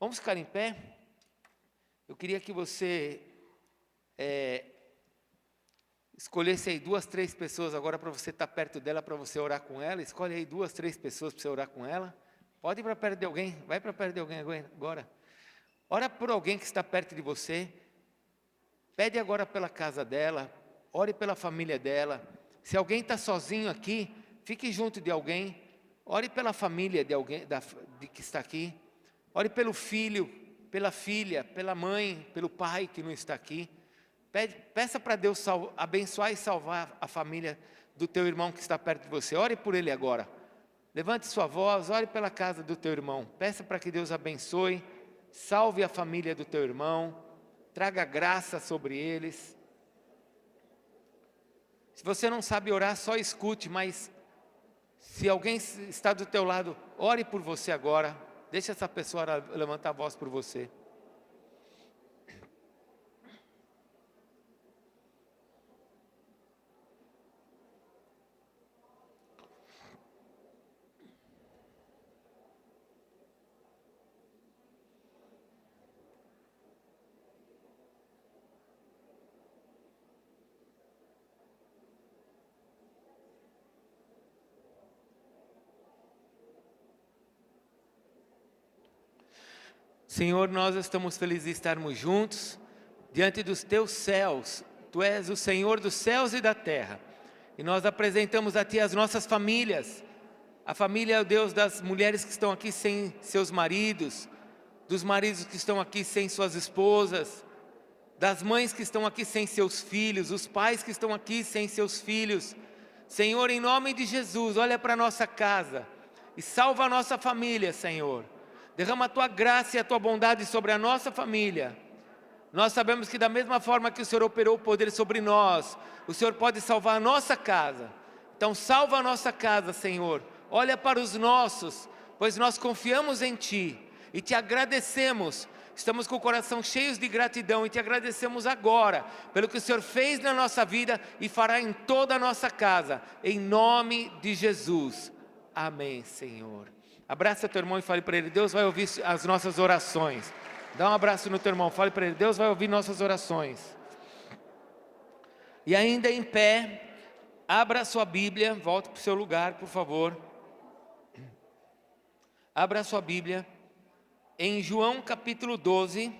Vamos ficar em pé? Eu queria que você escolhesse aí 2, 3 pessoas agora para você estar perto dela, para você orar com ela. Escolhe aí 2, 3 pessoas para você orar com ela. Pode ir para perto de alguém, vai para perto de alguém agora. Ora por alguém que está perto de você. Pede agora pela casa dela, ore pela família dela. Se alguém está sozinho aqui, fique junto de alguém. Ore pela família de alguém que está aqui. Ore pelo filho, pela filha, pela mãe, pelo pai que não está aqui. Peça para Deus abençoar e salvar a família do teu irmão que está perto de você. Ore por ele agora. Levante sua voz, ore pela casa do teu irmão. Peça para que Deus abençoe, salve a família do teu irmão, traga graça sobre eles. Se você não sabe orar, só escute, mas se alguém está do teu lado, ore por você agora. Deixa essa pessoa levantar a voz por você. Senhor, nós estamos felizes de estarmos juntos, diante dos teus céus. Tu és o Senhor dos céus e da terra. E nós apresentamos a Ti as nossas famílias. A família, ó Deus, das mulheres que estão aqui sem seus maridos, dos maridos que estão aqui sem suas esposas, das mães que estão aqui sem seus filhos, os pais que estão aqui sem seus filhos. Senhor, em nome de Jesus, olha para a nossa casa e salva a nossa família, Senhor. Derrama a Tua graça e a Tua bondade sobre a nossa família. Nós sabemos que da mesma forma que o Senhor operou o poder sobre nós, o Senhor pode salvar a nossa casa. Então salva a nossa casa, Senhor. Olha para os nossos, pois nós confiamos em Ti e Te agradecemos. Estamos com o coração cheios de gratidão e Te agradecemos agora pelo que o Senhor fez na nossa vida e fará em toda a nossa casa, em nome de Jesus. Amém, Senhor. Abraça teu irmão e fale para ele: Deus vai ouvir as nossas orações. Dá um abraço no teu irmão, fale para ele: Deus vai ouvir nossas orações. E ainda em pé, abra a sua Bíblia, volte para o seu lugar, por favor. Abra a sua Bíblia em João capítulo 12.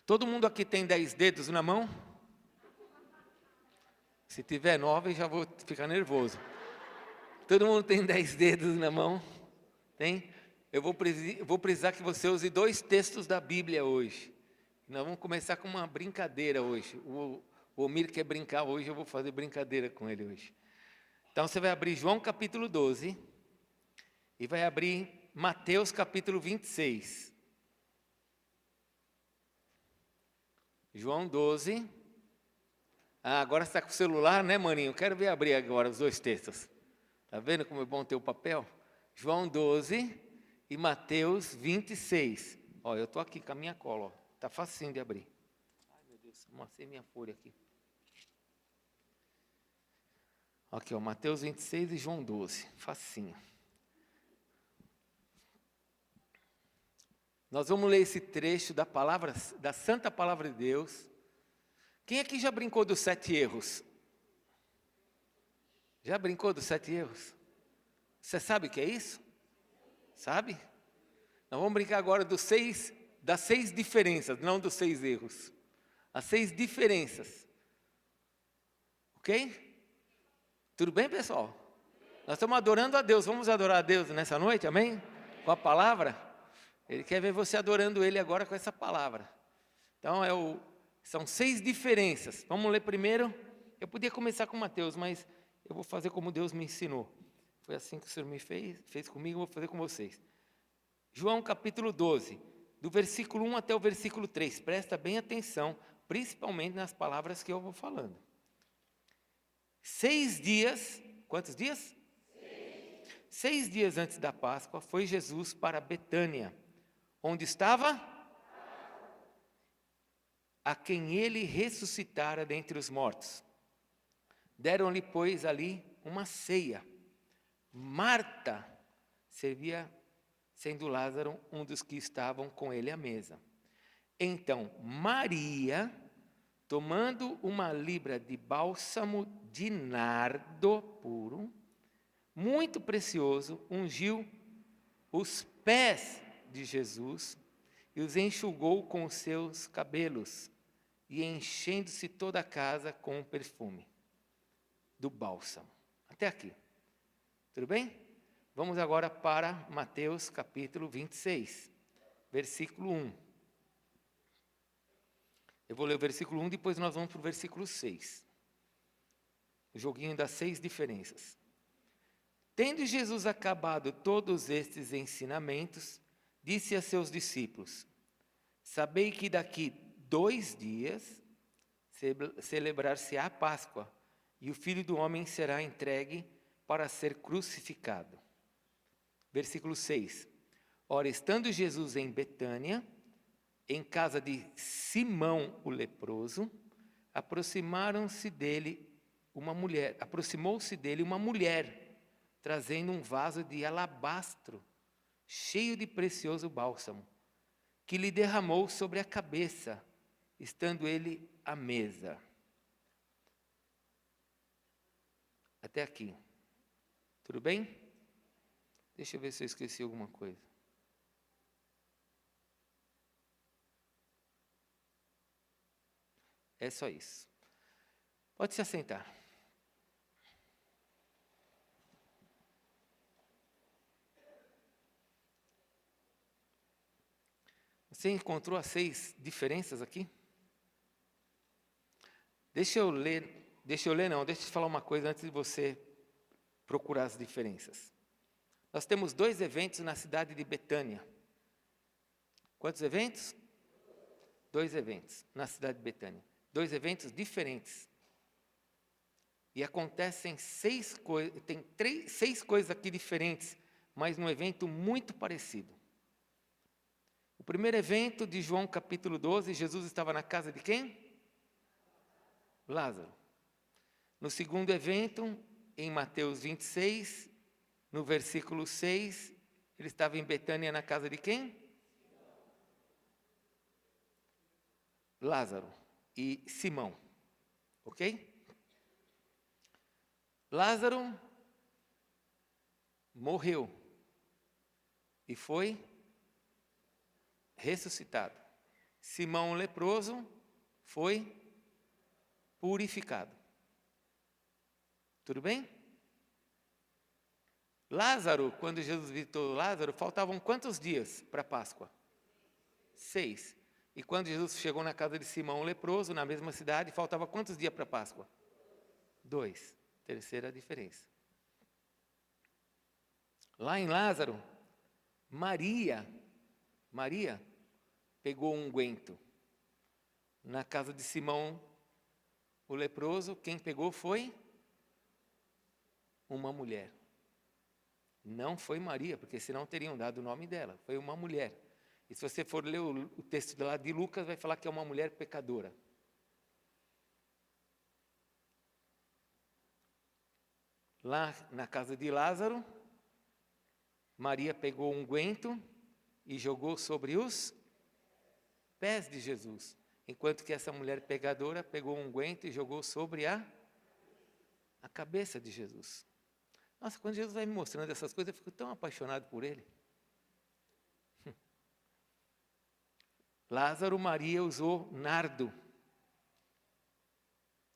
Todo mundo aqui tem 10 dedos na mão? Se tiver 9, já vou ficar nervoso. Todo mundo tem 10 dedos na mão? Tem? Eu vou precisar que você use 2 textos da Bíblia hoje. Nós vamos começar com uma brincadeira hoje. O Omir quer brincar hoje, eu vou fazer brincadeira com ele hoje. Então você vai abrir João capítulo 12 e vai abrir Mateus capítulo 26. João 12. Agora você está com o celular, né, maninho? Quero ver abrir agora os 2 textos. Está vendo como é bom ter o papel? João 12 e Mateus 26. Ó, eu estou aqui com a minha cola, está facinho de abrir. Ai, meu Deus, amassei minha folha aqui. Aqui, ó, Mateus 26 e João 12, facinho. Nós vamos ler esse trecho da palavra, da santa palavra de Deus. Quem aqui já brincou dos 7 erros? Já brincou dos 7 erros? Você sabe o que é isso? Sabe? Nós vamos brincar agora das 6 diferenças, não dos 6 erros. As 6 diferenças. Ok? Tudo bem, pessoal? Nós estamos adorando a Deus. Vamos adorar a Deus nessa noite, amém? Com a palavra. Ele quer ver você adorando Ele agora com essa palavra. Então, são 6 diferenças. Vamos ler primeiro. Eu podia começar com Mateus, mas eu vou fazer como Deus me ensinou. Foi assim que o Senhor me fez comigo, eu vou fazer com vocês. João capítulo 12, do versículo 1 até o versículo 3. Presta bem atenção, principalmente nas palavras que eu vou falando. 6 dias, quantos dias? 6 dias antes da Páscoa, foi Jesus para Betânia, onde estava a quem ele ressuscitara dentre os mortos. Deram-lhe, pois, ali uma ceia. Marta servia, sendo Lázaro um dos que estavam com ele à mesa. Então, Maria, tomando uma libra de bálsamo de nardo puro, muito precioso, ungiu os pés de Jesus e os enxugou com os seus cabelos, e enchendo-se toda a casa com o perfume do bálsamo. Até aqui. Tudo bem? Vamos agora para Mateus capítulo 26, versículo 1. Eu vou ler o versículo 1, depois nós vamos para o versículo 6. O joguinho das 6 diferenças. Tendo Jesus acabado todos estes ensinamentos, disse a seus discípulos: sabei que daqui 2 dias celebrar-se-á a Páscoa, e o Filho do Homem será entregue para ser crucificado. Versículo 6. Ora, estando Jesus em Betânia, em casa de Simão o leproso, aproximou-se dele uma mulher, trazendo um vaso de alabastro, cheio de precioso bálsamo, que lhe derramou sobre a cabeça, estando ele à mesa. Até aqui. Tudo bem? Deixa eu ver se eu esqueci alguma coisa. É só isso. Pode se assentar. Você encontrou as 6 diferenças aqui? Deixa eu te falar uma coisa antes de você procurar as diferenças. Nós temos 2 eventos na cidade de Betânia. Quantos eventos? 2 eventos na cidade de Betânia. 2 eventos diferentes. E acontecem 6 coisas, tem 6 coisas aqui diferentes, mas num evento muito parecido. O primeiro evento de João capítulo 12, Jesus estava na casa de quem? Lázaro. No segundo evento, em Mateus 26, no versículo 6, ele estava em Betânia na casa de quem? Lázaro e Simão. Ok? Lázaro morreu e foi ressuscitado. Simão o leproso foi purificado. Tudo bem? Lázaro, quando Jesus visitou Lázaro, faltavam quantos dias para a Páscoa? 6. E quando Jesus chegou na casa de Simão o leproso, na mesma cidade, faltava quantos dias para a Páscoa? 2. Terceira diferença. Lá em Lázaro, Maria pegou um unguento. Na casa de Simão o leproso, quem pegou foi uma mulher. Não foi Maria, porque senão teriam dado o nome dela. Foi uma mulher. E se você for ler o texto lá de Lucas, vai falar que é uma mulher pecadora. Lá na casa de Lázaro, Maria pegou um unguento e jogou sobre os pés de Jesus. Enquanto que essa mulher pecadora pegou um unguento e jogou sobre a cabeça de Jesus. Nossa, quando Jesus vai me mostrando essas coisas, eu fico tão apaixonado por ele. Lázaro, Maria usou nardo.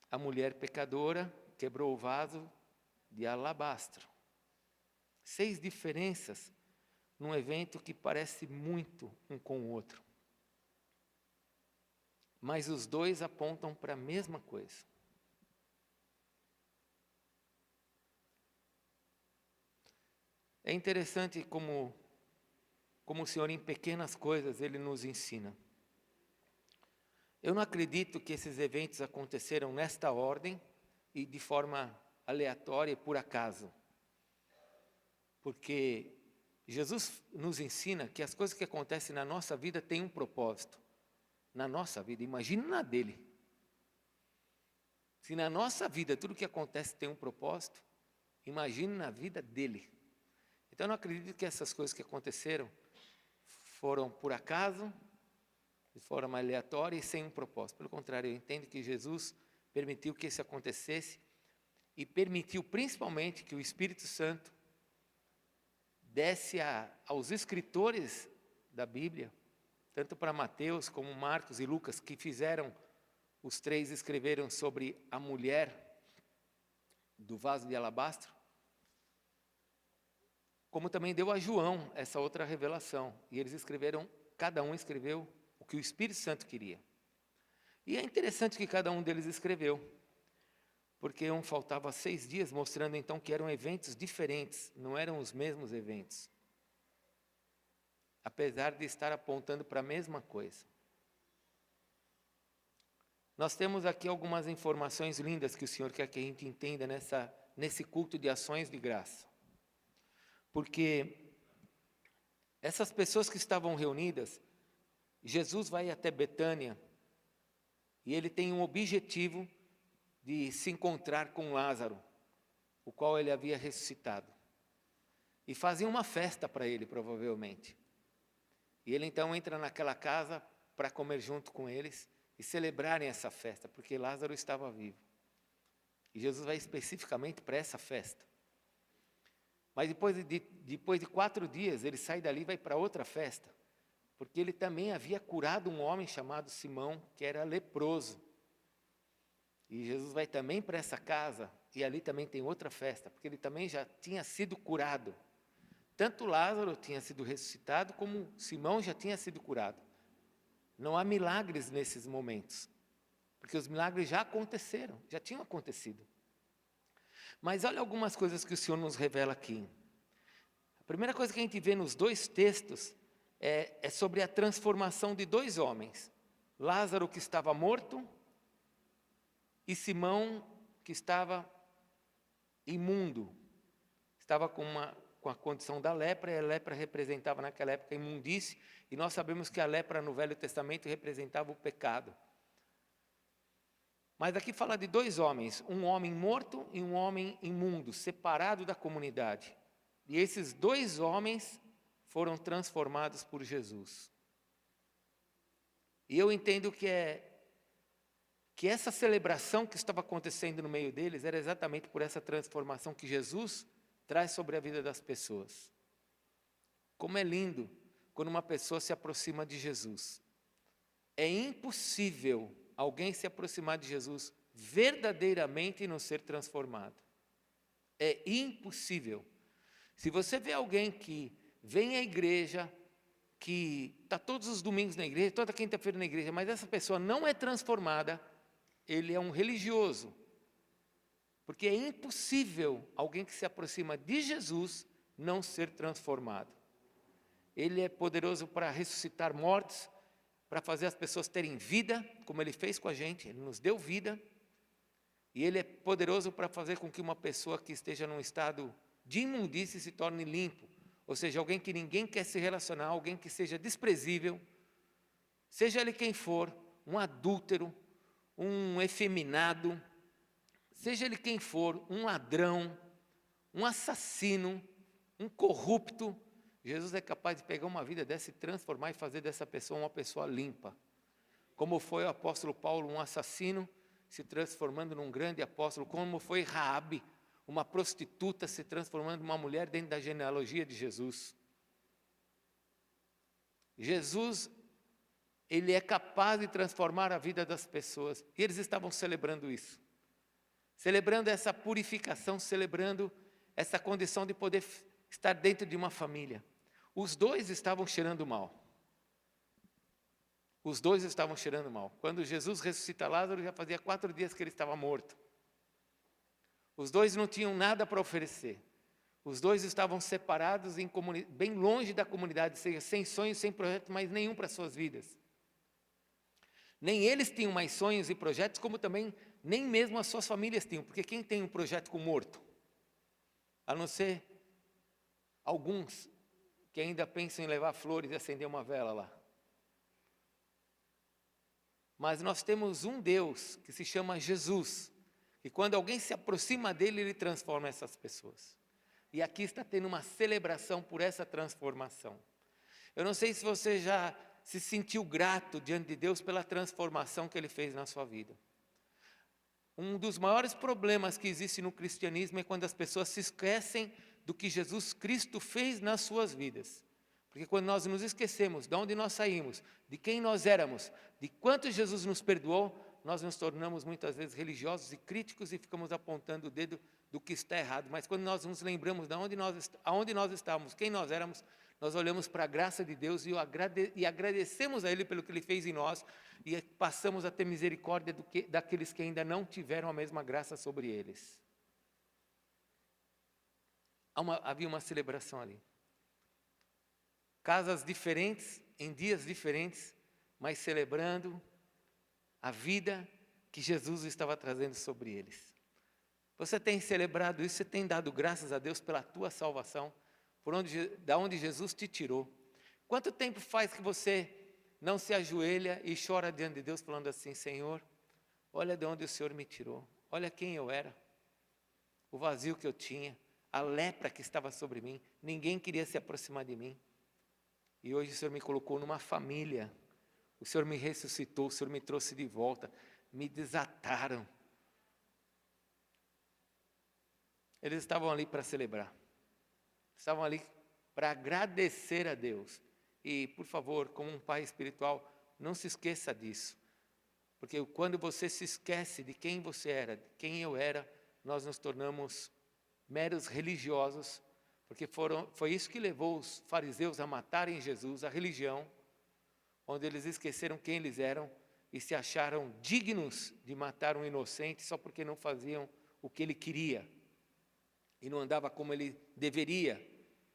A mulher pecadora quebrou o vaso de alabastro. 6 diferenças num evento que parece muito um com o outro. Mas os 2 apontam para a mesma coisa. É interessante como o Senhor, em pequenas coisas, Ele nos ensina. Eu não acredito que esses eventos aconteceram nesta ordem e de forma aleatória e por acaso. Porque Jesus nos ensina que as coisas que acontecem na nossa vida têm um propósito. Na nossa vida, imagine na dele. Se na nossa vida tudo que acontece tem um propósito, Imagine na vida dele. Então eu não acredito que essas coisas que aconteceram foram por acaso, de forma aleatória e sem um propósito. Pelo contrário, eu entendo que Jesus permitiu que isso acontecesse e permitiu principalmente que o Espírito Santo desse aos escritores da Bíblia, tanto para Mateus como Marcos e Lucas, que os três escreveram sobre a mulher do vaso de alabastro, como também deu a João essa outra revelação. E eles escreveram, cada um escreveu o que o Espírito Santo queria. E é interessante que cada um deles escreveu, porque faltava 6 dias, mostrando então que eram eventos diferentes, não eram os mesmos eventos, apesar de estar apontando para a mesma coisa. Nós temos aqui algumas informações lindas que o Senhor quer que a gente entenda nesse culto de ações de graça. Porque essas pessoas que estavam reunidas, Jesus vai até Betânia e ele tem um objetivo de se encontrar com Lázaro, o qual ele havia ressuscitado. E fazia uma festa para ele, provavelmente. E ele então entra naquela casa para comer junto com eles e celebrarem essa festa, porque Lázaro estava vivo. E Jesus vai especificamente para essa festa. Mas depois de 4 dias, ele sai dali e vai para outra festa, porque ele também havia curado um homem chamado Simão, que era leproso. E Jesus vai também para essa casa, e ali também tem outra festa, porque ele também já tinha sido curado. Tanto Lázaro tinha sido ressuscitado, como Simão já tinha sido curado. Não há milagres nesses momentos, porque os milagres já aconteceram, já tinham acontecido. Mas olha algumas coisas que o Senhor nos revela aqui. A primeira coisa que a gente vê nos 2 textos é sobre a transformação de 2 homens. Lázaro, que estava morto, e Simão, que estava imundo. Estava com a condição da lepra, e a lepra representava naquela época a imundície, e nós sabemos que a lepra no Velho Testamento representava o pecado. Mas aqui fala de 2 homens, um homem morto e um homem imundo, separado da comunidade. E esses 2 homens foram transformados por Jesus. E eu entendo que essa celebração que estava acontecendo no meio deles era exatamente por essa transformação que Jesus traz sobre a vida das pessoas. Como é lindo quando uma pessoa se aproxima de Jesus. É impossível alguém se aproximar de Jesus verdadeiramente e não ser transformado. É impossível. Se você vê alguém que vem à igreja, que está todos os domingos na igreja, toda quinta-feira na igreja, mas essa pessoa não é transformada, ele é um religioso. Porque é impossível alguém que se aproxima de Jesus não ser transformado. Ele é poderoso para ressuscitar mortos, para fazer as pessoas terem vida, como Ele fez com a gente, Ele nos deu vida. E Ele é poderoso para fazer com que uma pessoa que esteja num estado de imundície se torne limpo. Ou seja, alguém que ninguém quer se relacionar, alguém que seja desprezível, seja ele quem for, um adúltero, um efeminado, seja ele quem for, um ladrão, um assassino, um corrupto, Jesus é capaz de pegar uma vida dessa e transformar e fazer dessa pessoa uma pessoa limpa. Como foi o apóstolo Paulo, um assassino, se transformando num grande apóstolo. Como foi Raabe, uma prostituta, se transformando numa mulher dentro da genealogia de Jesus. Jesus, Ele é capaz de transformar a vida das pessoas. E eles estavam celebrando isso. Celebrando essa purificação, celebrando essa condição de poder estar dentro de uma família. Os 2 estavam cheirando mal. Os 2 estavam cheirando mal. Quando Jesus ressuscita Lázaro, já fazia 4 dias que ele estava morto. Os 2 não tinham nada para oferecer. Os 2 estavam separados, bem longe da comunidade, sem sonhos, sem projeto, mas nenhum para suas vidas. Nem eles tinham mais sonhos e projetos, como também nem mesmo as suas famílias tinham. Porque quem tem um projeto com morto? A não ser alguns que ainda pensam em levar flores e acender uma vela lá. Mas nós temos um Deus que se chama Jesus, E quando alguém se aproxima dele, ele transforma essas pessoas. E aqui está tendo uma celebração por essa transformação. Eu não sei se você já se sentiu grato diante de Deus pela transformação que Ele fez na sua vida. Um dos maiores problemas que existe no cristianismo é quando as pessoas se esquecem do que Jesus Cristo fez nas suas vidas. Porque quando nós nos esquecemos de onde nós saímos, de quem nós éramos, de quanto Jesus nos perdoou, nós nos tornamos muitas vezes religiosos e críticos e ficamos apontando o dedo do que está errado. Mas quando nós nos lembramos de aonde nós estávamos, quem nós éramos, nós olhamos para a graça de Deus e agradecemos a Ele pelo que Ele fez em nós e passamos a ter misericórdia daqueles que ainda não tiveram a mesma graça sobre eles. Havia uma celebração ali. Casas diferentes, em dias diferentes, mas celebrando a vida que Jesus estava trazendo sobre eles. Você tem celebrado isso, você tem dado graças a Deus pela tua salvação, da onde Jesus te tirou. Quanto tempo faz que você não se ajoelha e chora diante de Deus falando assim: Senhor, olha de onde o Senhor me tirou, olha quem eu era, o vazio que eu tinha, a lepra que estava sobre mim, ninguém queria se aproximar de mim. E hoje o Senhor me colocou numa família, o Senhor me ressuscitou, o Senhor me trouxe de volta, me desataram. Eles estavam ali para celebrar, estavam ali para agradecer a Deus. E, por favor, como um pai espiritual, não se esqueça disso. Porque quando você se esquece de quem você era, de quem eu era, nós nos tornamos meros religiosos, porque foi isso que levou os fariseus a matarem Jesus, a religião, onde eles esqueceram quem eles eram e se acharam dignos de matar um inocente só porque não faziam o que ele queria e não andava como ele deveria,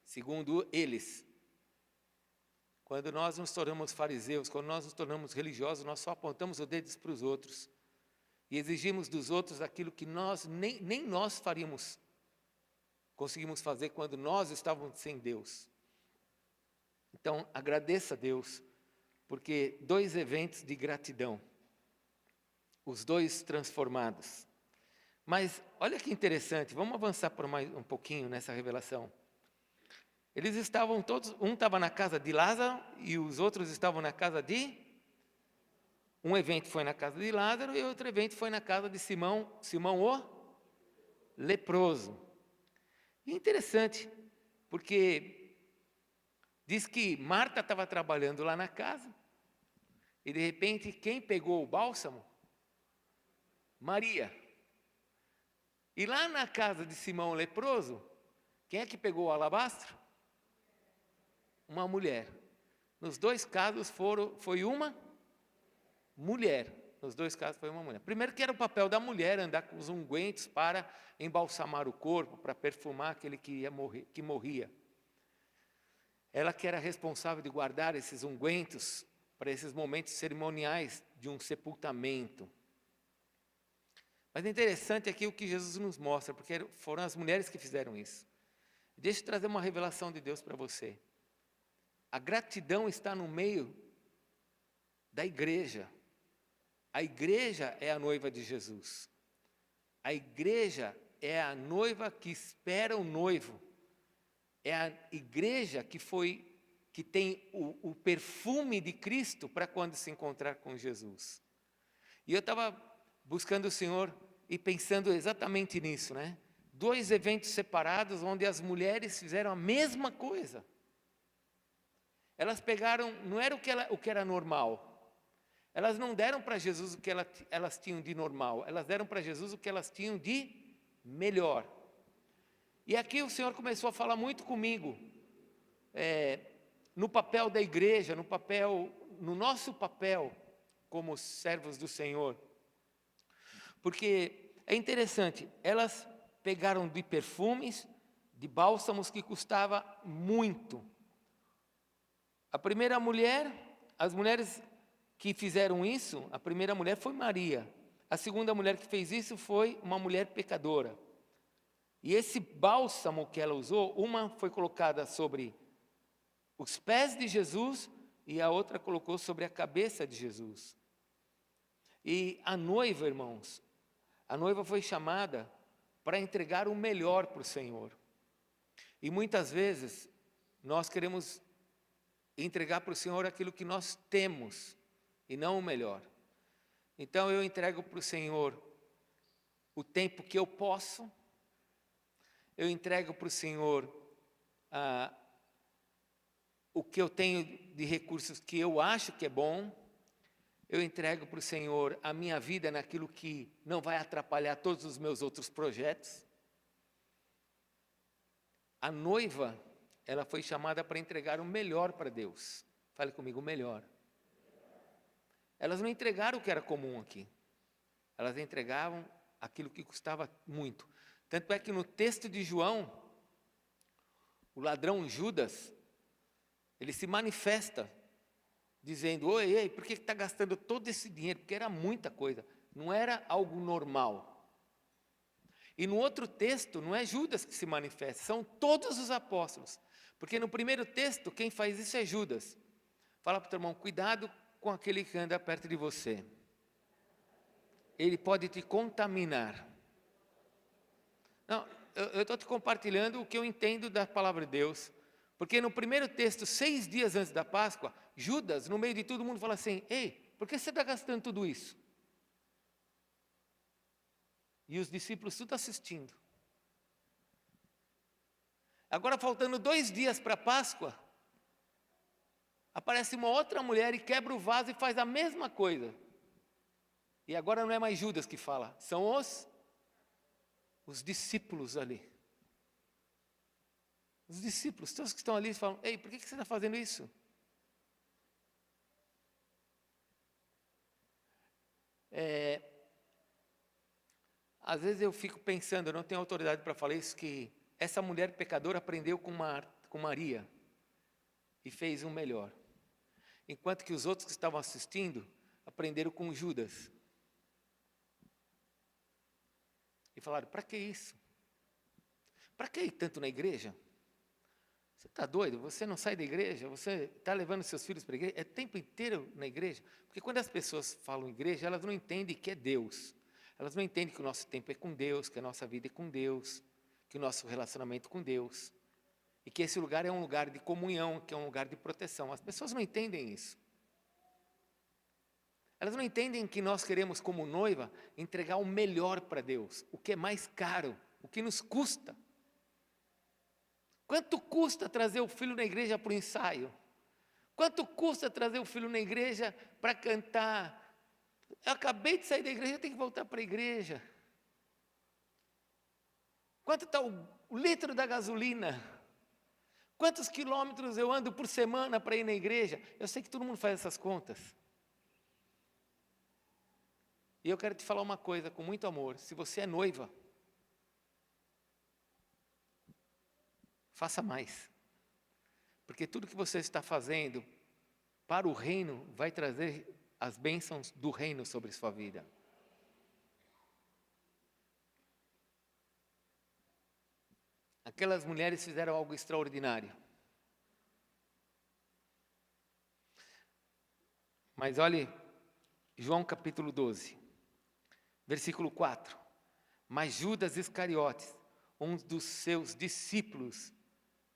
segundo eles. Quando nós nos tornamos fariseus, quando nós nos tornamos religiosos, nós só apontamos os dedos para os outros e exigimos dos outros aquilo que nem nós conseguimos fazer quando nós estávamos sem Deus. Então, agradeça a Deus, porque 2 eventos de gratidão, os 2 transformados. Mas olha que interessante, vamos avançar por mais um pouquinho nessa revelação. Eles estavam todos, um estava na casa de Lázaro e os outros estavam na casa de... Um evento foi na casa de Lázaro e outro evento foi na casa de Simão o leproso. E é interessante, porque diz que Marta estava trabalhando lá na casa e de repente quem pegou o bálsamo? Maria. E lá na casa de Simão o leproso, quem é que pegou o alabastro? Uma mulher. Nos 2 casos foi uma mulher. Nos 2 casos foi uma mulher. Primeiro que era o papel da mulher andar com os ungüentos para embalsamar o corpo, para perfumar aquele que morria. Ela que era responsável de guardar esses ungüentos para esses momentos cerimoniais de um sepultamento. Mas é interessante aqui o que Jesus nos mostra, porque foram as mulheres que fizeram isso. Deixa eu trazer uma revelação de Deus para você. A gratidão está no meio da igreja. A igreja é a noiva de Jesus. A igreja é a noiva que espera o noivo. É a igreja que tem o perfume de Cristo para quando se encontrar com Jesus. E eu estava buscando o Senhor e pensando exatamente nisso, né? 2 eventos separados onde as mulheres fizeram a mesma coisa. Elas pegaram, não era o que era normal. Elas não deram para Jesus o que elas tinham de normal. Elas deram para Jesus o que elas tinham de melhor. E aqui o Senhor começou a falar muito comigo, no papel da igreja, no nosso papel como servos do Senhor. Porque é interessante, elas pegaram de perfumes, de bálsamos que custava muito. A primeira mulher, as mulheres que fizeram isso, a primeira mulher foi Maria. A segunda mulher que fez isso foi uma mulher pecadora. E esse bálsamo que ela usou, uma foi colocada sobre os pés de Jesus e a outra colocou sobre a cabeça de Jesus. E a noiva, irmãos, A noiva foi chamada para entregar o melhor para o Senhor. E muitas vezes nós queremos entregar para o Senhor aquilo que nós temos e não o melhor. Então eu entrego para o Senhor o tempo que eu posso, eu entrego para o Senhor o que eu tenho de recursos que eu acho que é bom, eu entrego para o Senhor a minha vida naquilo que não vai atrapalhar todos os meus outros projetos. A noiva, ela foi chamada para entregar o melhor para Deus. Fale comigo, o melhor. Elas não entregaram o que era comum aqui. Elas entregavam aquilo que custava muito. Tanto é que no texto de João, o ladrão Judas, ele se manifesta dizendo, oi, ei, por que está gastando todo esse dinheiro? Porque era muita coisa, não era algo normal. E no outro texto, não é Judas que se manifesta, são todos os apóstolos. Porque no primeiro texto, quem faz isso é Judas. Fala para o teu irmão, cuidado com aquele que anda perto de você. Ele pode te contaminar. Não, eu estou te compartilhando o que eu entendo da palavra de Deus. Porque no primeiro texto, 6 dias antes da Páscoa, Judas, no meio de todo mundo, fala assim, ei, por que você está gastando tudo isso? E os discípulos tudo assistindo. Agora, faltando 2 dias para a Páscoa, aparece uma outra mulher e quebra o vaso e faz a mesma coisa. E agora não é mais Judas que fala, são os discípulos ali. Os discípulos, todos que estão ali, falam, ei, por que você está fazendo isso? Às vezes eu fico pensando, eu não tenho autoridade para falar isso, que essa mulher pecadora aprendeu com Maria e fez um melhor. Enquanto que os outros que estavam assistindo aprenderam com Judas. E falaram, para que isso? Para que ir tanto na igreja? Você está doido? Você não sai da igreja? Você está levando seus filhos para a igreja? É o tempo inteiro na igreja? Porque quando as pessoas falam igreja, elas não entendem que é Deus. Elas não entendem que o nosso tempo é com Deus, que a nossa vida é com Deus, que o nosso relacionamento com Deus. E que esse lugar é um lugar de comunhão, que é um lugar de proteção. As pessoas não entendem isso. Elas não entendem que nós queremos, como noiva, entregar o melhor para Deus, o que é mais caro, o que nos custa. Quanto custa trazer o filho na igreja para o ensaio? Quanto custa trazer o filho na igreja para cantar? Eu acabei de sair da igreja, eu tenho que voltar para a igreja. Quanto está o litro da gasolina? Quantos quilômetros eu ando por semana para ir na igreja? Eu sei que todo mundo faz essas contas. E eu quero te falar uma coisa com muito amor. Se você é noiva, faça mais. Porque tudo que você está fazendo para o reino vai trazer as bênçãos do reino sobre sua vida. Aquelas mulheres fizeram algo extraordinário. Mas olhe, João capítulo 12, versículo 4. Mas Judas Iscariotes, um dos seus discípulos,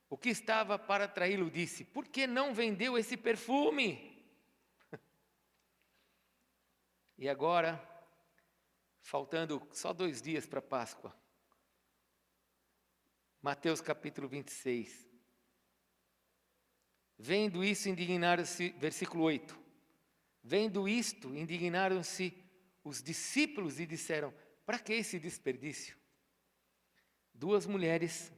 o que estava para traí-lo, disse, por que não vendeu esse perfume? E agora, faltando só 2 dias para a Páscoa, Mateus capítulo 26. Vendo isso, indignaram-se, versículo 8. Vendo isto, indignaram-se os discípulos e disseram, para que esse desperdício? 2 mulheres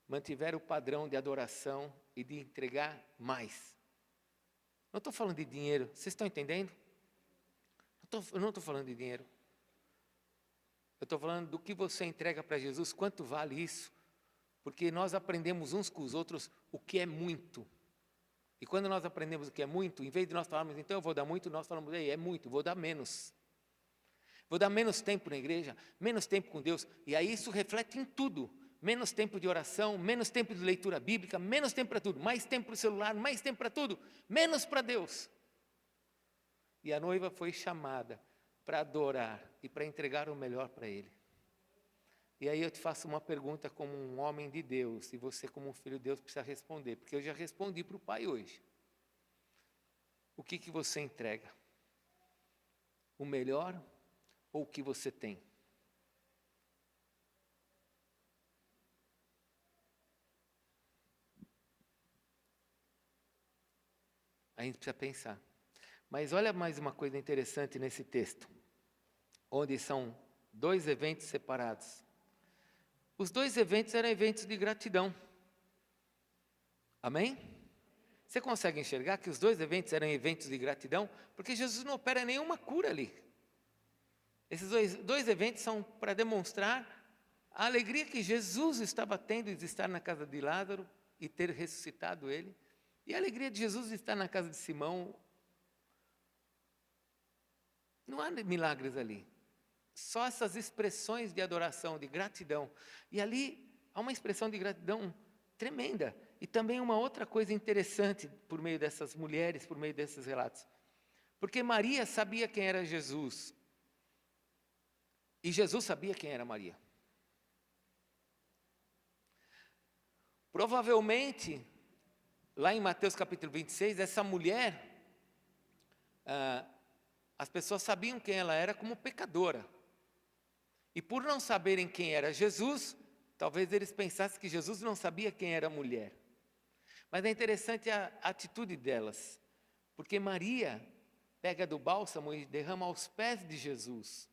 mantiveram o padrão de adoração e de entregar mais. Não estou falando de dinheiro, vocês estão entendendo? Eu não estou falando de dinheiro. Eu estou falando do que você entrega para Jesus, quanto vale isso? Porque nós aprendemos uns com os outros o que é muito. E quando nós aprendemos o que é muito, em vez de nós falarmos, então eu vou dar muito, nós falamos, ei, é muito, vou dar menos. Vou dar menos tempo na igreja, menos tempo com Deus. E aí isso reflete em tudo. Menos tempo de oração, menos tempo de leitura bíblica, menos tempo para tudo. Mais tempo para o celular, mais tempo para tudo. Menos para Deus. E a noiva foi chamada para adorar e para entregar o melhor para Ele. E aí eu te faço uma pergunta como um homem de Deus, e você como um filho de Deus precisa responder, porque eu já respondi para o Pai hoje. O que você entrega? O melhor ou o que você tem? A gente precisa pensar. Mas olha mais uma coisa interessante nesse texto, onde são dois eventos separados. Os dois eventos eram eventos de gratidão. Amém? Você consegue enxergar que os dois eventos eram eventos de gratidão? Porque Jesus não opera nenhuma cura ali. Esses dois eventos são para demonstrar a alegria que Jesus estava tendo de estar na casa de Lázaro e ter ressuscitado ele. E a alegria de Jesus de estar na casa de Simão. Não há milagres ali. Só essas expressões de adoração, de gratidão. E ali há uma expressão de gratidão tremenda. E também uma outra coisa interessante por meio dessas mulheres, por meio desses relatos. Porque Maria sabia quem era Jesus. E Jesus sabia quem era Maria. Provavelmente, lá em Mateus capítulo 26, essa mulher, as pessoas sabiam quem ela era como pecadora. E por não saberem quem era Jesus, talvez eles pensassem que Jesus não sabia quem era a mulher. Mas é interessante a atitude delas, porque Maria pega do bálsamo e derrama aos pés de Jesus,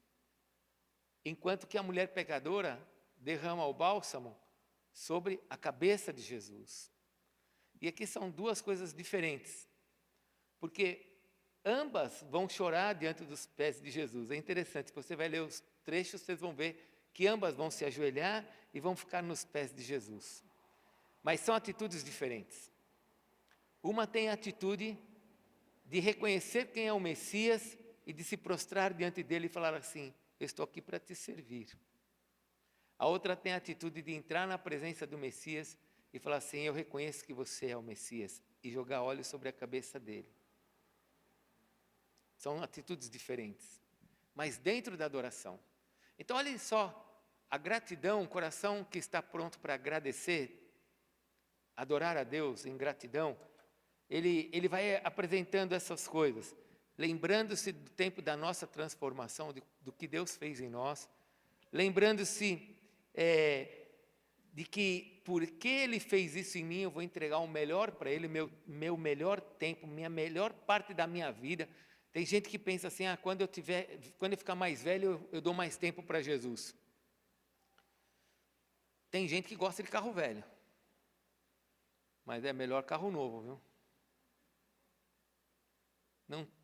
enquanto que a mulher pecadora derrama o bálsamo sobre a cabeça de Jesus. E aqui são duas coisas diferentes, porque ambas vão chorar diante dos pés de Jesus. É interessante, você vai ler os trechos, vocês vão ver que ambas vão se ajoelhar e vão ficar nos pés de Jesus. Mas são atitudes diferentes. Uma tem a atitude de reconhecer quem é o Messias e de se prostrar diante dele e falar assim: eu estou aqui para te servir. A outra tem a atitude de entrar na presença do Messias e falar assim: eu reconheço que você é o Messias, e jogar óleo sobre a cabeça dele. São atitudes diferentes, mas dentro da adoração. Então, olhem só, a gratidão, o coração que está pronto para agradecer, adorar a Deus em gratidão, ele vai apresentando essas coisas, lembrando-se do tempo da nossa transformação, do que Deus fez em nós, lembrando-se de que porque Ele fez isso em mim, eu vou entregar o melhor para Ele, meu melhor tempo, minha melhor parte da minha vida. Tem gente que pensa assim: quando eu ficar mais velho, eu dou mais tempo para Jesus. Tem gente que gosta de carro velho, mas é melhor carro novo, viu?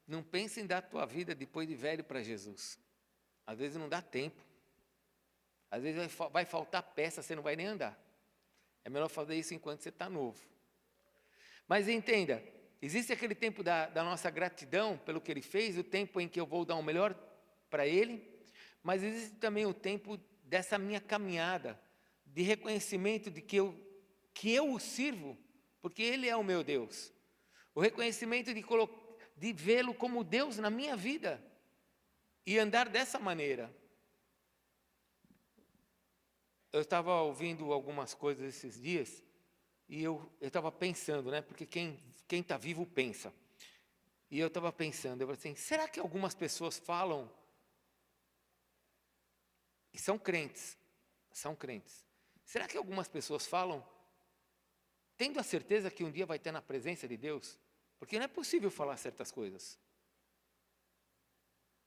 Não pense em dar a tua vida depois de velho para Jesus. Às vezes não dá tempo. Às vezes vai faltar peça, você não vai nem andar. É melhor fazer isso enquanto você está novo. Mas entenda, existe aquele tempo da nossa gratidão pelo que Ele fez, o tempo em que eu vou dar o melhor para Ele, mas existe também o tempo dessa minha caminhada, de reconhecimento de que eu o sirvo, porque Ele é o meu Deus. O reconhecimento de vê-lo como Deus na minha vida e andar dessa maneira. Eu estava ouvindo algumas coisas esses dias e eu estava pensando, né? Porque quem está vivo pensa. E eu estava pensando, eu falei assim: será que algumas pessoas falam, e são crentes, será que algumas pessoas falam, tendo a certeza que um dia vai ter na presença de Deus? Porque não é possível falar certas coisas.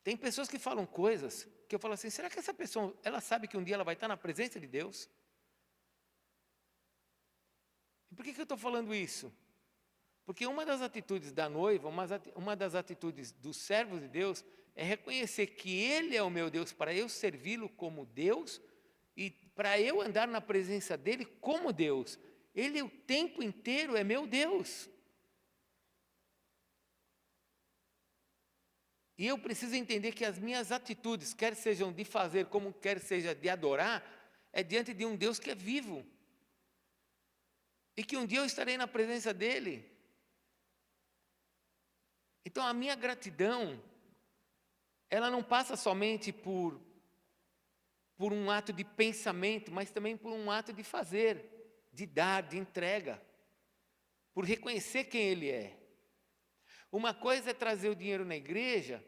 Tem pessoas que falam coisas que eu falo assim: será que essa pessoa, ela sabe que um dia ela vai estar na presença de Deus? E por que eu estou falando isso? Porque uma das atitudes da noiva, uma das atitudes dos servos de Deus, é reconhecer que Ele é o meu Deus, para eu servi-lo como Deus, e para eu andar na presença dEle como Deus. Ele o tempo inteiro é meu Deus. E eu preciso entender que as minhas atitudes, quer sejam de fazer, como quer seja de adorar, é diante de um Deus que é vivo. E que um dia eu estarei na presença dEle. Então a minha gratidão ela não passa somente por um ato de pensamento, mas também por um ato de fazer, de dar, de entrega, por reconhecer quem Ele é. Uma coisa é trazer o dinheiro na igreja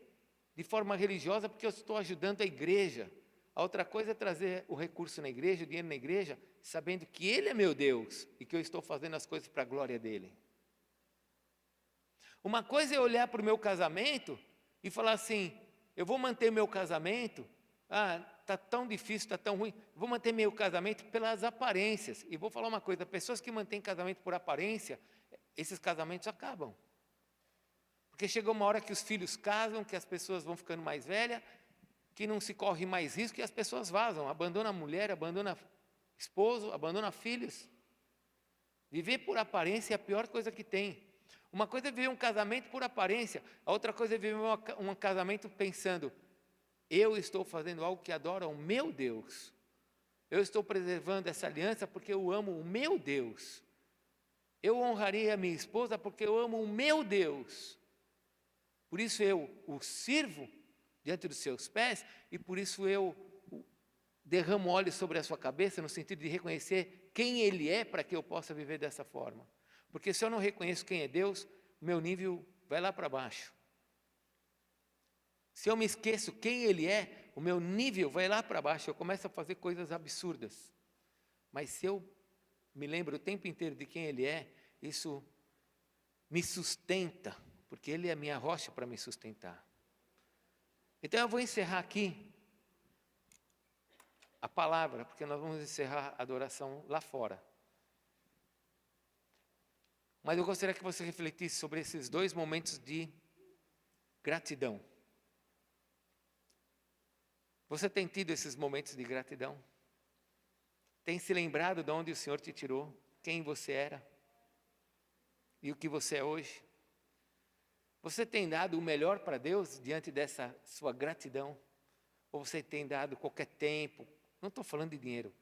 de forma religiosa, porque eu estou ajudando a igreja. A outra coisa é trazer o recurso na igreja, o dinheiro na igreja, sabendo que Ele é meu Deus e que eu estou fazendo as coisas para a glória dEle. Uma coisa é olhar para o meu casamento e falar assim, eu vou manter meu casamento, está tão difícil, está tão ruim, vou manter meu casamento pelas aparências. E vou falar uma coisa, pessoas que mantêm casamento por aparência, esses casamentos acabam. Porque chegou uma hora que os filhos casam, que as pessoas vão ficando mais velhas, que não se corre mais risco e as pessoas vazam, abandona a mulher, abandona esposo, abandona filhos. Viver por aparência é a pior coisa que tem. Uma coisa é viver um casamento por aparência, a outra coisa é viver um casamento pensando, eu estou fazendo algo que adora o meu Deus. Eu estou preservando essa aliança porque eu amo o meu Deus. Eu honrarei a minha esposa porque eu amo o meu Deus. Por isso eu o sirvo diante dos seus pés e por isso eu derramo óleo sobre a sua cabeça no sentido de reconhecer quem Ele é para que eu possa viver dessa forma. Porque se eu não reconheço quem é Deus, o meu nível vai lá para baixo. Se eu me esqueço quem Ele é, o meu nível vai lá para baixo, eu começo a fazer coisas absurdas. Mas se eu me lembro o tempo inteiro de quem Ele é, isso me sustenta, porque Ele é a minha rocha para me sustentar. Então eu vou encerrar aqui a palavra, porque nós vamos encerrar a adoração lá fora. Mas eu gostaria que você refletisse sobre esses 2 momentos de gratidão. Você tem tido esses momentos de gratidão? Tem se lembrado de onde o Senhor te tirou? Quem você era? E o que você é hoje? Você tem dado o melhor para Deus diante dessa sua gratidão? Ou você tem dado qualquer tempo? Não estou falando de dinheiro.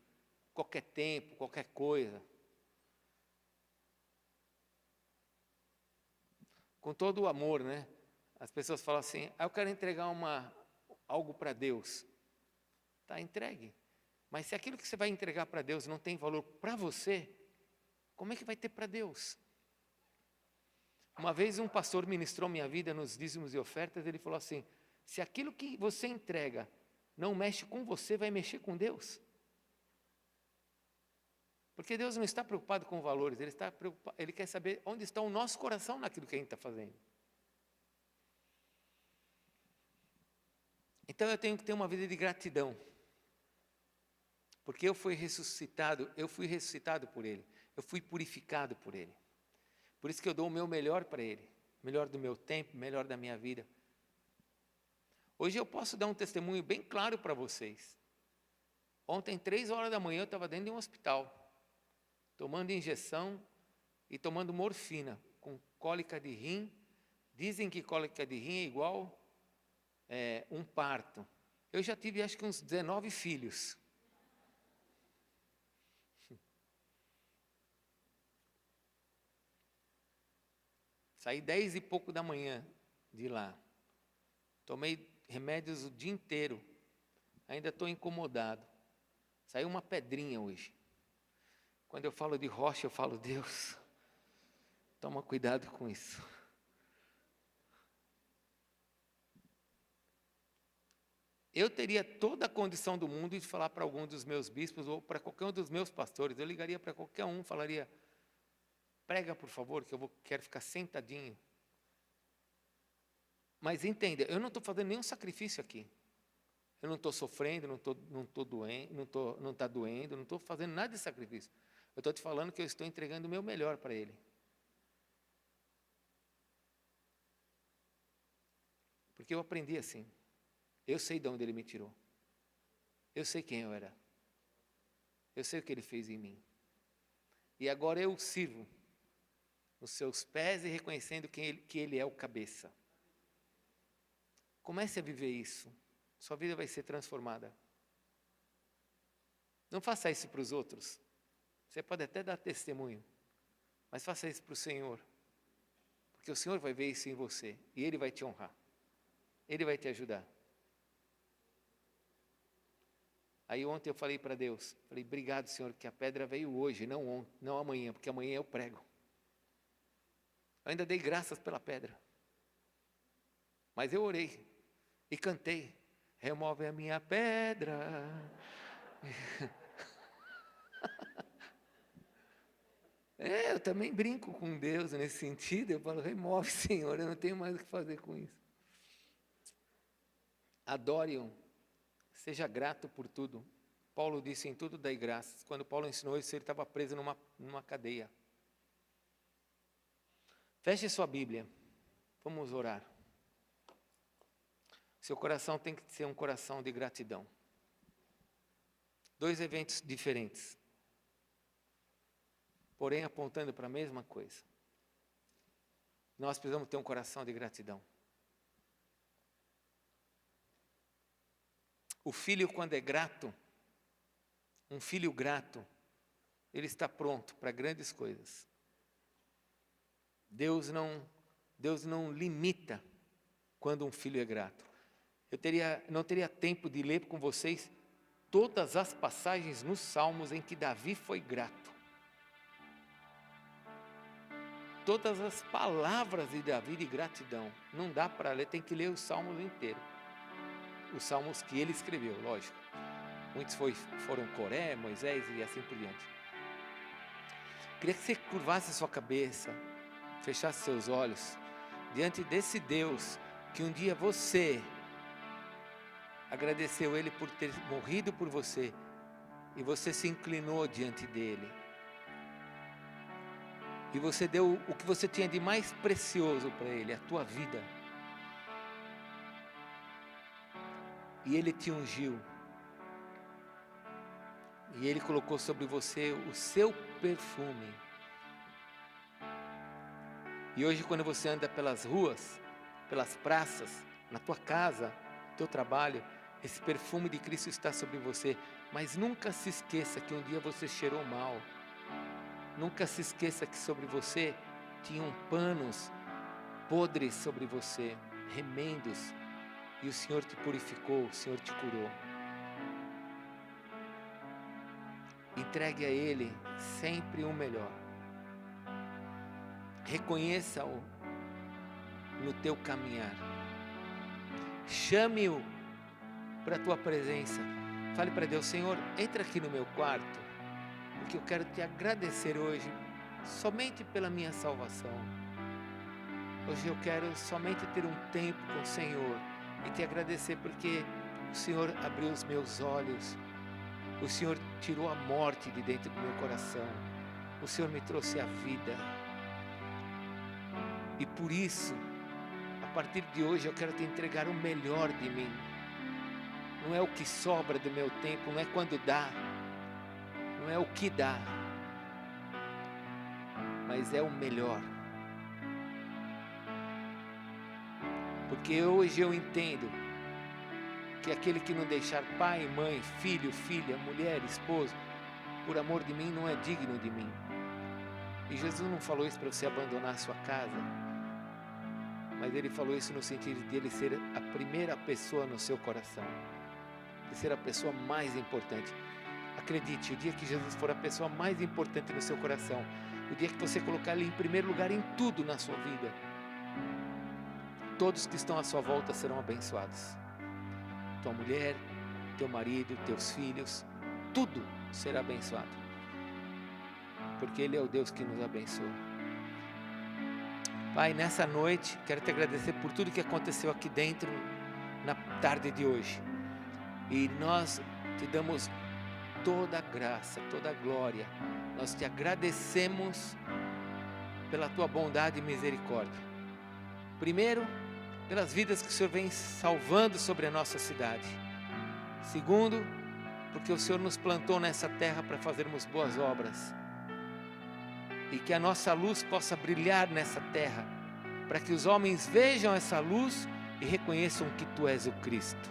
Qualquer tempo, qualquer coisa. Com todo o amor, né? As pessoas falam assim, eu quero entregar algo para Deus. Tá, entregue. Mas se aquilo que você vai entregar para Deus não tem valor para você, como é que vai ter para Deus? Uma vez um pastor ministrou minha vida nos dízimos e ofertas, ele falou assim, se aquilo que você entrega não mexe com você, vai mexer com Deus. Porque Deus não está preocupado com valores, Ele quer saber onde está o nosso coração naquilo que a gente está fazendo. Então eu tenho que ter uma vida de gratidão. Porque eu fui ressuscitado por Ele. Eu fui purificado por Ele. Por isso que eu dou o meu melhor para Ele. Melhor do meu tempo, melhor da minha vida. Hoje eu posso dar um testemunho bem claro para vocês. Ontem, 3 horas da manhã, eu estava dentro de um hospital. Tomando injeção e tomando morfina. Com cólica de rim. Dizem que cólica de rim é igual um parto. Eu já tive acho que uns 19 filhos. Saí 10 e pouco da manhã de lá. Tomei remédios o dia inteiro. Ainda estou incomodado. Saiu uma pedrinha hoje. Quando eu falo de rocha, eu falo, Deus, toma cuidado com isso. Eu teria toda a condição do mundo de falar para algum dos meus bispos ou para qualquer um dos meus pastores. Eu ligaria para qualquer um, falaria, prega por favor, que eu quero ficar sentadinho. Mas entenda, eu não estou fazendo nenhum sacrifício aqui. Eu não estou sofrendo, não estou doendo, não está doendo, não estou fazendo nada de sacrifício. Eu estou te falando que eu estou entregando o meu melhor para Ele. Porque eu aprendi assim. Eu sei de onde Ele me tirou. Eu sei quem eu era. Eu sei o que Ele fez em mim. E agora eu o sirvo nos seus pés e reconhecendo que Ele é o cabeça. Comece a viver isso. Sua vida vai ser transformada. Não faça isso para os outros. Você pode até dar testemunho. Mas faça isso para o Senhor. Porque o Senhor vai ver isso em você. E Ele vai te honrar. Ele vai te ajudar. Aí ontem eu falei para Deus, obrigado, Senhor, que a pedra veio hoje, não amanhã, porque amanhã eu prego. Eu ainda dei graças pela pedra. Mas eu orei e cantei. Remove a minha pedra. Eu também brinco com Deus nesse sentido. Eu falo, remove, Senhor, eu não tenho mais o que fazer com isso. Adore-o, seja grato por tudo. Paulo disse, em tudo dai graças. Quando Paulo ensinou isso, ele estava preso numa cadeia. Feche sua Bíblia, vamos orar. Seu coração tem que ser um coração de gratidão. 2 eventos diferentes, porém apontando para a mesma coisa. Nós precisamos ter um coração de gratidão. O filho, quando é grato, um filho grato, ele está pronto para grandes coisas. Deus não limita quando um filho é grato. Não teria tempo de ler com vocês todas as passagens nos Salmos em que Davi foi grato. Todas as palavras de Davi de gratidão. Não dá para ler, tem que ler os Salmos inteiros. Os Salmos que ele escreveu, lógico. Muitos foram Coré, Moisés e assim por diante. Queria que você curvasse a sua cabeça, fechasse seus olhos, diante desse Deus que um dia você agradeceu Ele por ter morrido por você, e você se inclinou diante dEle, e você deu o que você tinha de mais precioso para Ele, a tua vida, e Ele te ungiu, e Ele colocou sobre você o seu perfume. E hoje, quando você anda pelas ruas, pelas praças, na tua casa, no teu trabalho, esse perfume de Cristo está sobre você. Mas nunca se esqueça que um dia você cheirou mal. Nunca se esqueça que sobre você tinham panos podres sobre você, remendos, e o Senhor te purificou, o Senhor te curou. Entregue a Ele sempre o melhor. Reconheça-o no teu caminhar. Chame-o para a tua presença. Fale para Deus, Senhor, entra aqui no meu quarto, porque eu quero te agradecer hoje, somente pela minha salvação. Hoje eu quero somente ter um tempo com o Senhor e te agradecer porque o Senhor abriu os meus olhos, o Senhor tirou a morte de dentro do meu coração, o Senhor me trouxe a vida. E por isso, a partir de hoje eu quero te entregar o melhor de mim. Não é o que sobra do meu tempo, não é quando dá, não é o que dá, mas é o melhor. Porque hoje eu entendo que aquele que não deixar pai, mãe, filho, filha, mulher, esposo, por amor de mim, não é digno de mim. E Jesus não falou isso para você abandonar a sua casa, mas Ele falou isso no sentido de Ele ser a primeira pessoa no seu coração, de ser a pessoa mais importante. Acredite, o dia que Jesus for a pessoa mais importante no seu coração, o dia que você colocar Ele em primeiro lugar em tudo na sua vida, todos que estão à sua volta serão abençoados. Tua mulher, teu marido, teus filhos, tudo será abençoado, porque Ele é o Deus que nos abençoa. Pai, nessa noite, quero te agradecer por tudo que aconteceu aqui dentro, na tarde de hoje. E nós te damos toda a graça, toda a glória. Nós te agradecemos pela tua bondade e misericórdia. Primeiro, pelas vidas que o Senhor vem salvando sobre a nossa cidade. Segundo, porque o Senhor nos plantou nessa terra para fazermos boas obras. E que a nossa luz possa brilhar nessa terra, para que os homens vejam essa luz e reconheçam que Tu és o Cristo.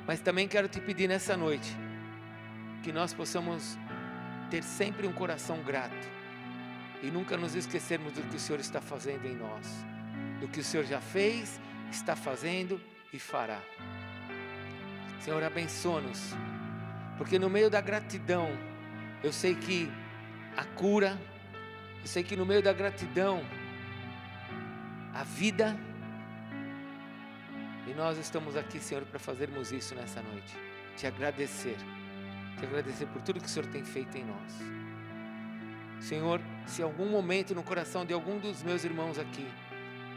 Mas também quero te pedir nessa noite, que nós possamos ter sempre um coração grato, e nunca nos esquecermos do que o Senhor está fazendo em nós, do que o Senhor já fez, está fazendo e fará. Senhor, abençoa-nos, porque no meio da gratidão, eu sei que a cura, eu sei que no meio da gratidão, a vida, e nós estamos aqui, Senhor, para fazermos isso nessa noite, te agradecer por tudo que o Senhor tem feito em nós. Senhor, se em algum momento no coração de algum dos meus irmãos aqui,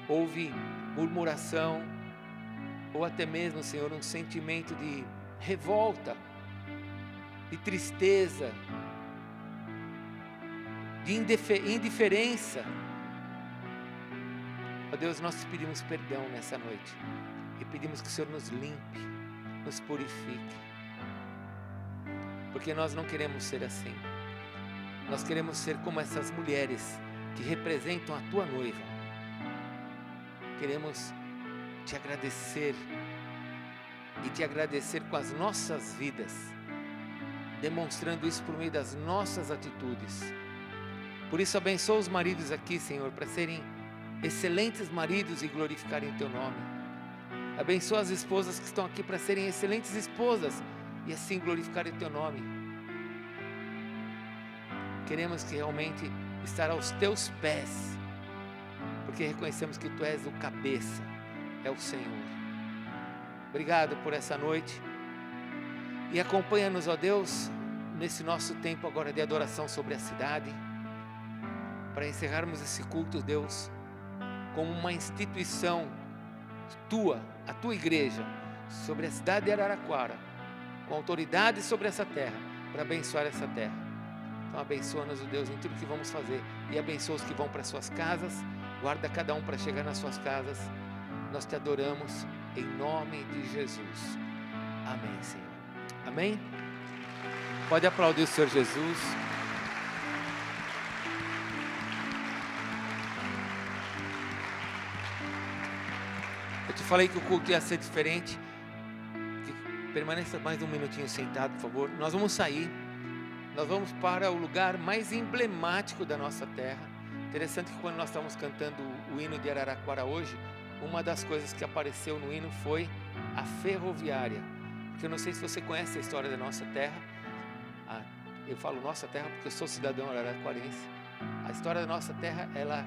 houve murmuração, ou até mesmo, Senhor, um sentimento de revolta, de tristeza, de indiferença, ó Deus, nós te pedimos perdão nessa noite, e pedimos que o Senhor nos limpe, nos purifique, porque nós não queremos ser assim. Nós queremos ser como essas mulheres que representam a tua noiva. Queremos te agradecer e te agradecer com as nossas vidas, demonstrando isso por meio das nossas atitudes. Por isso abençoa os maridos aqui, Senhor, para serem excelentes maridos e glorificarem o teu nome. Abençoa as esposas que estão aqui para serem excelentes esposas e assim glorificarem o teu nome. Queremos que realmente estar aos teus pés, porque reconhecemos que tu és o cabeça, é o Senhor. Obrigado por essa noite, e acompanha-nos, ó Deus, nesse nosso tempo agora de adoração sobre a cidade, para encerrarmos esse culto, Deus, como uma instituição tua, a tua igreja, sobre a cidade de Araraquara, com autoridade sobre essa terra, para abençoar essa terra. Então abençoa-nos, ó Deus, em tudo que vamos fazer, e abençoa os que vão para suas casas, guarda cada um para chegar nas suas casas. Nós te adoramos em nome de Jesus. Amém, Senhor. Amém? Pode aplaudir o Senhor Jesus. Eu te falei que o culto ia ser diferente. Permaneça mais um minutinho sentado, por favor. Nós vamos sair. Nós vamos para o lugar mais emblemático da nossa terra. Interessante que quando nós estamos cantando o hino de Araraquara hoje, uma das coisas que apareceu no hino foi a ferroviária. Porque eu não sei se você conhece a história da nossa terra. Eu falo nossa terra porque eu sou cidadão araraquarense. A história da nossa terra, ela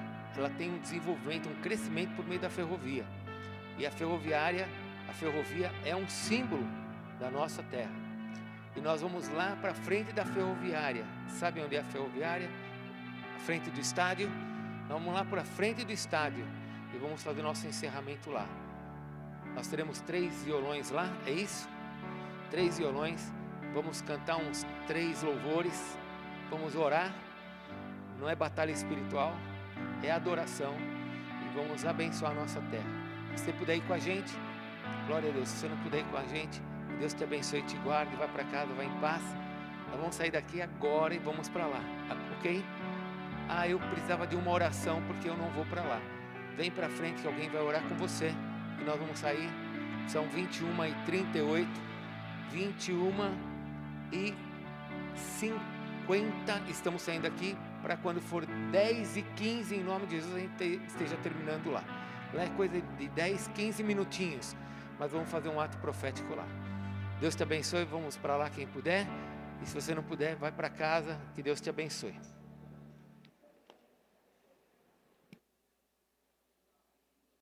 tem um desenvolvimento, um crescimento por meio da ferrovia. E a ferrovia é um símbolo da nossa terra. E nós vamos lá para frente da ferroviária. Sabe onde é a ferroviária? À frente do estádio. Nós vamos lá para frente do estádio e vamos fazer o nosso encerramento lá. Nós teremos 3 violões lá, é isso? 3 violões. Vamos cantar uns 3 louvores. Vamos orar. Não é batalha espiritual, é adoração. E vamos abençoar a nossa terra. Se você puder ir com a gente, glória a Deus. Se você não puder ir com a gente, Deus te abençoe e te guarde, vai para casa, vai em paz. Nós vamos sair daqui agora e vamos para lá, ok? Eu precisava de uma oração porque eu não vou para lá. Vem para frente que alguém vai orar com você. E nós vamos sair, são 21h38, 21h50, estamos saindo aqui para quando for 10h15, em nome de Jesus, a gente esteja terminando lá. Lá é coisa de 10, 15 minutinhos, mas vamos fazer um ato profético lá. Deus te abençoe, vamos para lá quem puder. E se você não puder, vai para casa, que Deus te abençoe.